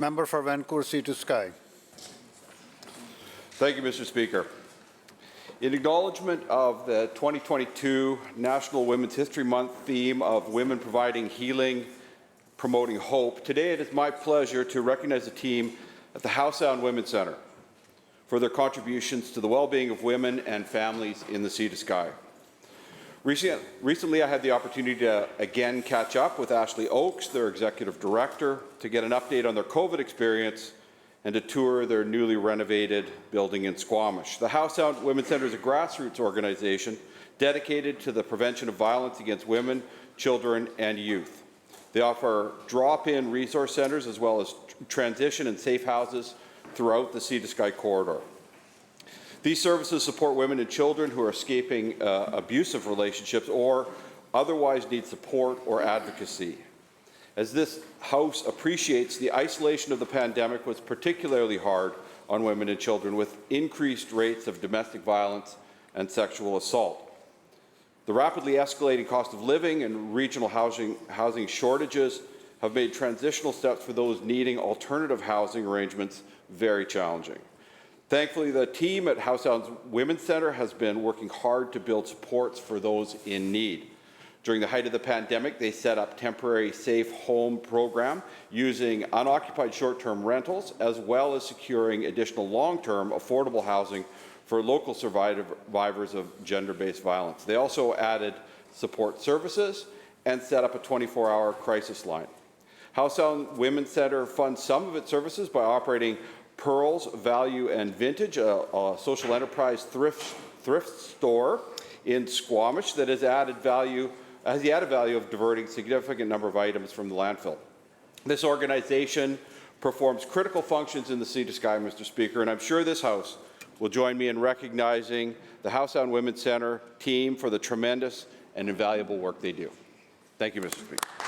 Member for Vancouver Sea to Sky. Thank you, Mr. Speaker. In acknowledgement of the 2022 National Women's History Month theme of women providing healing, promoting hope, today it is my pleasure to recognize the team at the Howe Sound Women's Centre for their contributions to the well-being of women and families in the Sea to Sky. Recently, I had the opportunity to again catch up with Ashley Oakes, their Executive Director, to get an update on their COVID experience and to tour their newly renovated building in Squamish. The Howe Sound Women's Centre is a grassroots organization dedicated to the prevention of violence against women, children, and youth. They offer drop-in resource centres as well as transition and safe houses throughout the Sea to Sky corridor. These services support women and children who are escaping abusive relationships or otherwise need support or advocacy. As this House appreciates, the isolation of the pandemic was particularly hard on women and children, with increased rates of domestic violence and sexual assault. The rapidly escalating cost of living and regional housing shortages have made transitional steps for those needing alternative housing arrangements very challenging. Thankfully, the team at Howe Sound's Women's Centre has been working hard to build supports for those in need. During the height of the pandemic, they set up temporary safe home program using unoccupied short-term rentals, as well as securing additional long-term affordable housing for local survivors of gender-based violence. They also added support services and set up a 24-hour crisis line. Howe Sound Women's Centre funds some of its services by operating Pearls Value and Vintage, a social enterprise thrift store in Squamish that has the added value of diverting a significant number of items from the landfill. This organization performs critical functions in the Sea to Sky, Mr. Speaker, and I'm sure this House will join me in recognizing the Howe Sound Women's Centre team for the tremendous and invaluable work they do. Thank you, Mr. Speaker.